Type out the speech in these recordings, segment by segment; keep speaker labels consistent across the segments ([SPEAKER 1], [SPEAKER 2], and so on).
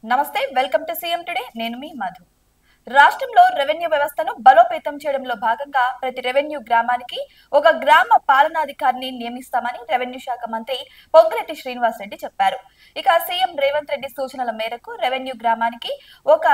[SPEAKER 1] నమస్తే, welcome to CM today. నేను మీ మధు. రాష్ట్రంలో రెవెన్యూ వ్యవస్థను బలోపేతం చేయడంలో భాగంగా ప్రతి రెవెన్యూ గ్రామానికి ఒక గ్రామ పాలనాధికారిని నియమిస్తామని రెవెన్యూ శాఖ మంత్రి పొంగులేటి శ్రీనివాసరెడ్డి చెప్పారు. ఇక సీఎం రేవంత్ రెడ్డి సూచనల మేరకు రెవెన్యూ గ్రామానికి ఒక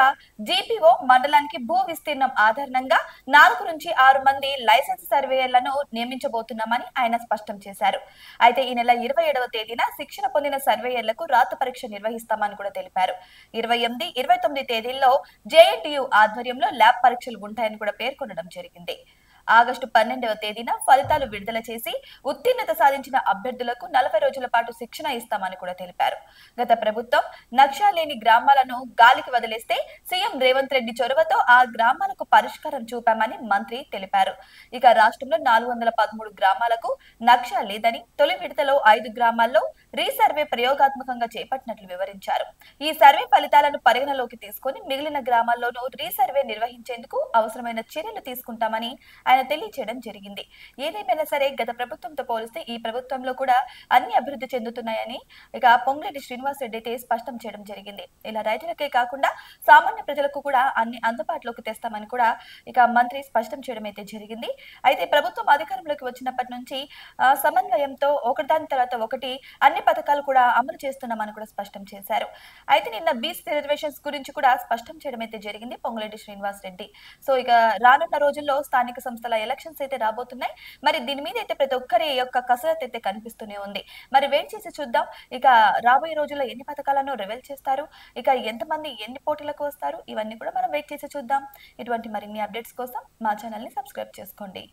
[SPEAKER 1] జీపీఓ, మండలానికి భూ విస్తీర్ణం ఆధారంగా 4 నుంచి 6 మంది లైసెన్స్ సర్వేయర్లను నియమించబోతున్నామని ఆయన స్పష్టం చేశారు. అయితే ఈ నెల 27వ తేదీన శిక్షణ పొందిన సర్వేయర్లకు రాత పరీక్ష నిర్వహిస్తామని కూడా తెలిపారు. 28, 29 తేదీల్లో జేఎన్టీయూ ఆధ్వర్యంలో ల్యాబ్ పరీక్షలు ఉంటాయని కూడా పేర్కొనడం జరిగింది. ఆగస్టు 12వ తేదీన ఫలితాలు విడుదల చేసి ఉత్తీర్ణత సాధించిన అభ్యర్థులకు 40 రోజుల పాటు శిక్షణ ఇస్తామని కూడా తెలిపారు. గత ప్రభుత్వం నక్షా లేని గ్రామాలను గాలికి వదిలేస్తే సీఎం రేవంత్ రెడ్డి చొరవతో ఆ గ్రామాలకు పరిష్కారం చూపామని మంత్రి తెలిపారు. ఇక రాష్ట్రంలో 413 గ్రామాలకు నక్షా లేదని, తొలి విడతలో 5 గ్రామాల్లో రీసర్వే ప్రయోగాత్మకంగా చేపట్టినట్లు వివరించారు. ఈ సర్వే ఫలితాలను పరిగణలోకి తీసుకుని మిగిలిన గ్రామాల్లోనూ రీసర్వే నిర్వహించేందుకు అవసరమైన చర్యలు తీసుకుంటామని ఆయన తెలియజేయడం జరిగింది. ఏదేమైనా సరే గత ప్రభుత్వంతో పోలిస్తే ఈ ప్రభుత్వంలో కూడా అన్ని అభివృద్ధి చెందుతున్నాయని ఇక పొంగులేటి శ్రీనివాసరెడ్డి అయితే స్పష్టం చేయడం జరిగింది. ఇలా రైతులకే కాకుండా సామాన్య ప్రజలకు కూడా అన్ని అందుబాటులోకి తెస్తామని కూడా ఇక మంత్రి స్పష్టం చేయడం అయితే జరిగింది. అయితే ప్రభుత్వం అధికారంలోకి వచ్చినప్పటి నుంచి సమన్వయంతో ఒకదాని తర్వాత ఒకటి అన్ని పథకాలు కూడా అమలు చేస్తున్నామని కూడా స్పష్టం చేశారు. అయితే నిన్న బీసీ రిజర్వేషన్స్ గురించి కూడా స్పష్టం చేయడం అయితే జరిగింది పొంగులేటి శ్రీనివాసరెడ్డి. సో ఇక రానున్న రోజుల్లో స్థానిక సంస్థల ఎలక్షన్స్ అయితే రాబోతున్నాయి. మరి దీని మీద అయితే ప్రతి ఒక్కరి యొక్క కసరత్తు అయితే కనిపిస్తూనే ఉంది. మరి వెయిట్ చేసి చూద్దాం. ఇక రాబోయే రోజుల్లో ఎన్ని పథకాలను రివీల్ చేస్తారు, ఇక ఎంతమంది ఎన్ని పోటీలకు వస్తారు, ఇవన్నీ కూడా మనం వెయిట్ చేసి చూద్దాం. ఇటువంటి మరిన్ని అప్డేట్స్ కోసం మా ఛానల్ ని సబ్స్క్రైబ్ చేసుకోండి.